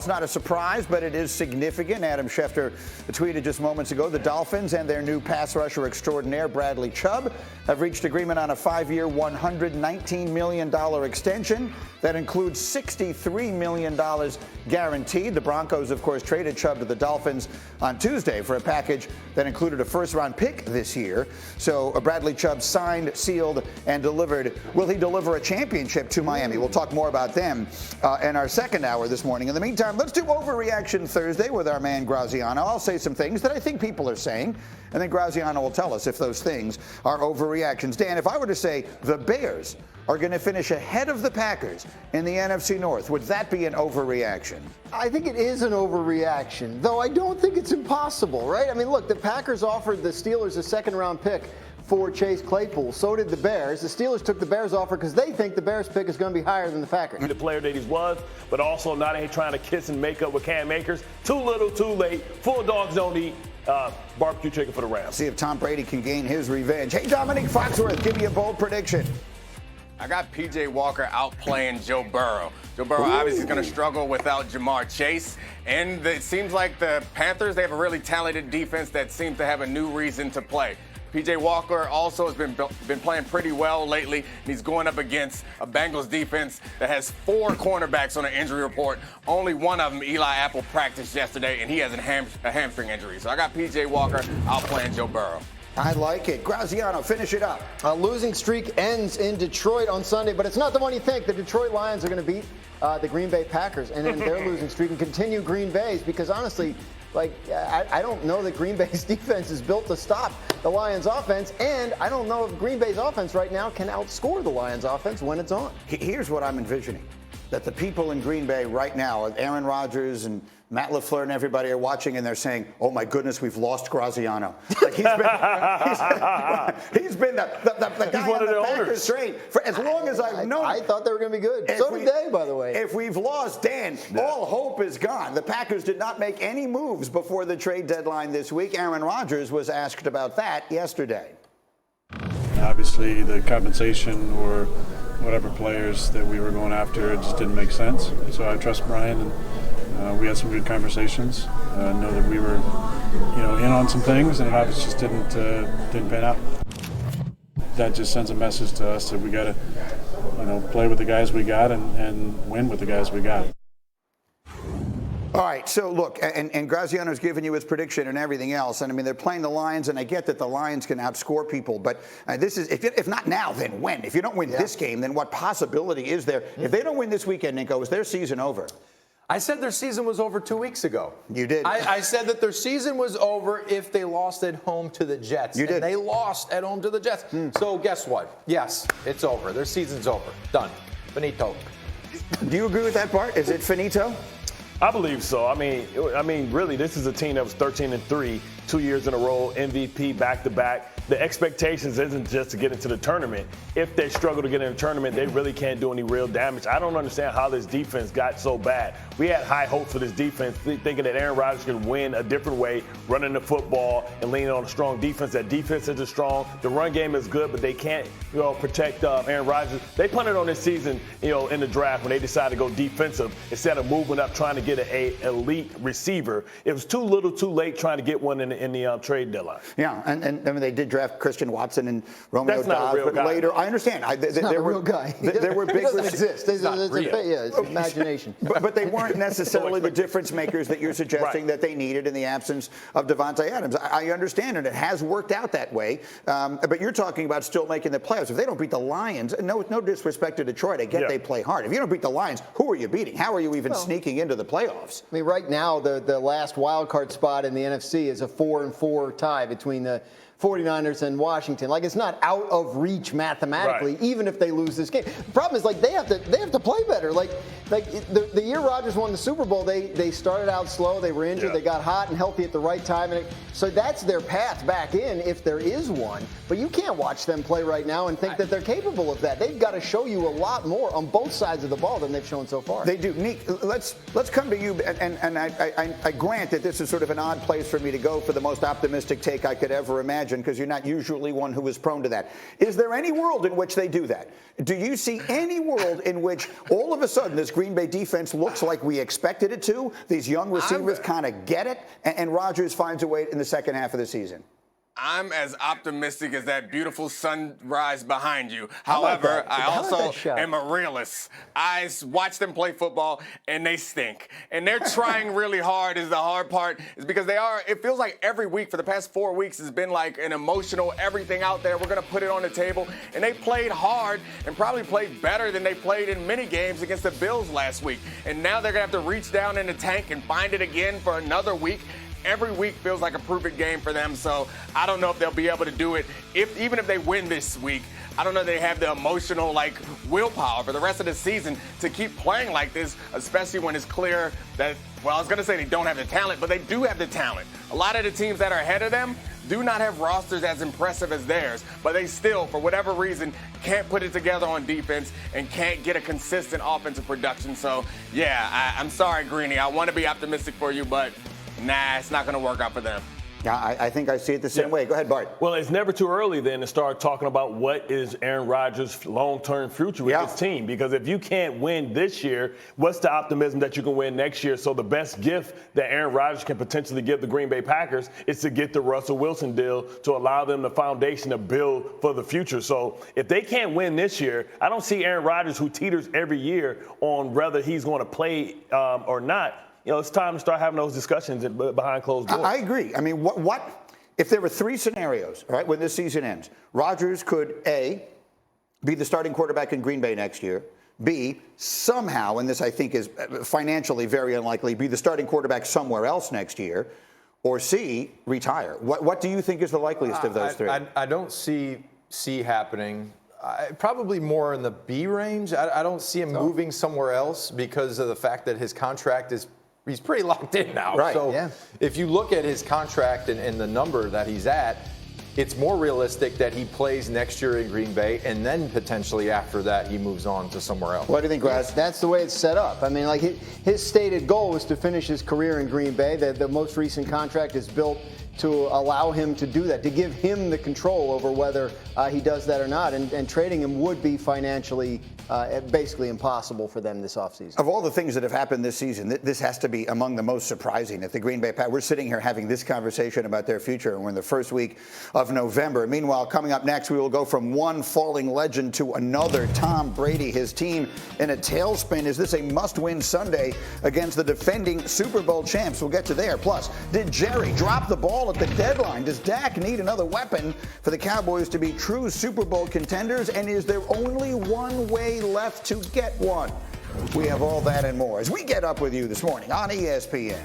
It's not a surprise, but it is significant. Adam Schefter tweeted just moments ago, the Dolphins and their new pass rusher extraordinaire, Bradley Chubb, have reached agreement on a 5-year, $119 million extension that includes $63 million guaranteed. The Broncos, of course, traded Chubb to the Dolphins on Tuesday for a package that included a first-round pick this year. So Bradley Chubb signed, sealed, and delivered. Will he deliver a championship to Miami? We'll talk more about them in our second hour this morning. In the meantime, let's do Overreaction Thursday with our man Graziano. I'll say some things that I think people are saying, and then Graziano will tell us if those things are overreactions. Dan, if I were to say the Bears are going to finish ahead of the Packers in the NFC North, would that be an overreaction? I think it is an overreaction, though I don't think it's impossible, right? I mean, look, the Packers offered the Steelers a second-round pick for Chase Claypool. So did the Bears. The Steelers took the Bears offer because they think the Bears pick is going to be higher than the Packers. The player that he was, but also not trying to kiss and make up with Cam Akers. Too little, too late. Full dogs don't eat. Barbecue chicken for the Rams. See if Tom Brady can gain his revenge. Hey, Dominic Foxworth, give me a bold prediction. I got P.J. Walker outplaying Joe Burrow. Joe Burrow obviously is going to struggle without Jamar Chase. And it seems like the Panthers, they have a really talented defense that seems to have a new reason to play. P.J. Walker also has been playing pretty well lately, and he's going up against a Bengals defense that has 4 cornerbacks on an injury report. Only one of them, Eli Apple, practiced yesterday, and he has a hamstring injury. So I got P.J. Walker outplaying Joe Burrow. I like it. Graziano, finish it up. A losing streak ends in Detroit on Sunday, but it's not the one you think. The Detroit Lions are going to beat the Green Bay Packers and end their losing streak and continue Green Bay's because, honestly, I don't know that Green Bay's defense is built to stop the Lions' offense, and I don't know if Green Bay's offense right now can outscore the Lions' offense when it's on. Here's what I'm envisioning, that the people in Green Bay right now, Aaron Rodgers and Matt LaFleur and everybody are watching, and they're saying, oh, my goodness, we've lost Graziano. Like he's been the guy on the Packers train for as long as I've known. I thought they were going to be good. So did they, by the way. If we've lost Dan, all hope is gone. The Packers did not make any moves before the trade deadline this week. Aaron Rodgers was asked about that yesterday. Obviously, the compensation or whatever players that we were going after, it just didn't make sense. So I trust Brian, and we had some good conversations. Know that we were, in on some things, and it obviously just didn't pan out. That just sends a message to us that we got to, play with the guys we got and win with the guys we got. All right, so look, and Graziano's given you his prediction and everything else, and I mean they're playing the Lions, and I get that the Lions can outscore people, but this is if not now, then when? If you don't win this game, then what possibility is there? If they don't win this weekend, Nico, is their season over? I said their season was over 2 weeks ago. You did. I said that their season was over if they lost at home to the Jets. You did. And they lost at home to the Jets. So guess what? Yes, it's over. Their season's over. Done. Finito. Do you agree with that part? Is it finito? I believe so. I mean, really, this is a team that was 13-3, 2 years in a row, MVP back-to-back. The expectations isn't just to get into the tournament. If they struggle to get in the tournament, they really can't do any real damage. I don't understand how this defense got so bad. We had high hopes for this defense, thinking that Aaron Rodgers could win a different way, running the football and leaning on a strong defense. That defense isn't strong. The run game is good, but they can't, protect Aaron Rodgers. They punted on this season, in the draft when they decided to go defensive instead of moving up trying to get an elite receiver. It was too little, too late trying to get one in the trade deadline. Yeah, and I mean, they did draft Christian Watson and Romeo That's not Dobbs, a real but guy. later, I understand. It's not a real guy. There were big It doesn't exist. It's imagination. But they weren't necessarily the difference makers that you're suggesting that they needed in the absence of Devontae Adams. I understand, and it has worked out that way. But you're talking about still making the playoffs. If they don't beat the Lions, no disrespect to Detroit, I get they play hard. If you don't beat the Lions, who are you beating? How are you even sneaking into the playoffs? I mean, right now, the last wild card spot in the NFC is a 4-4 tie between the 49ers and Washington. Like, it's not out of reach mathematically, even if they lose this game. The problem is, they have to play better. Like the year Rodgers won the Super Bowl, they started out slow, they were injured, they got hot and healthy at the right time, and so that's their path back in if there is one. But you can't watch them play right now and think that they're capable of that. They've got to show you a lot more on both sides of the ball than they've shown so far. They do. Nick, let's come to you, and I grant that this is sort of an odd place for me to go for the most optimistic take I could ever imagine. imagine, because you're not usually one who is prone to that. Is there any world in which they do that? Do you see any world in which all of a sudden this Green Bay defense looks like we expected it to? These young receivers kind of get it, and Rodgers finds a way in the second half of the season? I'm as optimistic as that beautiful sunrise behind you. However, I also am a realist. I watch them play football, and they stink. And they're trying really hard is the hard part, is because they are, it feels like every week for the past 4 weeks has been like an emotional everything out there. We're going to put it on the table. And they played hard and probably played better than they played in many games against the Bills last week. And now they're going to have to reach down in the tank and find it again for another week. Every week feels like a perfect game for them, so I don't know if they'll be able to do it. Even if they win this week, I don't know if they have the emotional willpower for the rest of the season to keep playing like this, especially when it's clear that, well, I was going to say they don't have the talent, but they do have the talent. A lot of the teams that are ahead of them do not have rosters as impressive as theirs, but they still, for whatever reason, can't put it together on defense and can't get a consistent offensive production. So, yeah, I'm sorry, Greeny. I want to be optimistic for you, but nah, it's not going to work out for them. Yeah, I think I see it the same way. Go ahead, Bart. Well, it's never too early then to start talking about what is Aaron Rodgers' long-term future with his team. Because if you can't win this year, what's the optimism that you can win next year? So the best gift that Aaron Rodgers can potentially give the Green Bay Packers is to get the Russell Wilson deal to allow them the foundation to build for the future. So if they can't win this year, I don't see Aaron Rodgers, who teeters every year on whether he's going to play or not. It's time to start having those discussions behind closed doors. I agree. I mean, what if there were three scenarios, right, when this season ends? Rodgers could, A, be the starting quarterback in Green Bay next year, B, somehow, and this I think is financially very unlikely, be the starting quarterback somewhere else next year, or C, retire. What do you think is the likeliest of those three? I don't see C happening. Probably more in the B range. I don't see him moving somewhere else because of the fact that his contract he's pretty locked in now. Right. So if you look at his contract and the number that he's at, it's more realistic that he plays next year in Green Bay, and then potentially after that he moves on to somewhere else. What do you think, Graz? That's the way it's set up. I mean, his stated goal was to finish his career in Green Bay. The most recent contract is built to allow him to do that, to give him the control over whether he does that or not. And trading him would be financially basically impossible for them this offseason. Of all the things that have happened this season, this has to be among the most surprising. At the Green Bay Packers, we're sitting here having this conversation about their future, and we're in the first week of November. Meanwhile, coming up next, we will go from one falling legend to another. Tom Brady, his team in a tailspin. Is this a must-win Sunday against the defending Super Bowl champs? We'll get to there. Plus, did Jerry drop the ball at the deadline? Does Dak need another weapon for the Cowboys to be true Super Bowl contenders? And is there only one way left to get one? We have all that and more as we get up with you this morning on ESPN.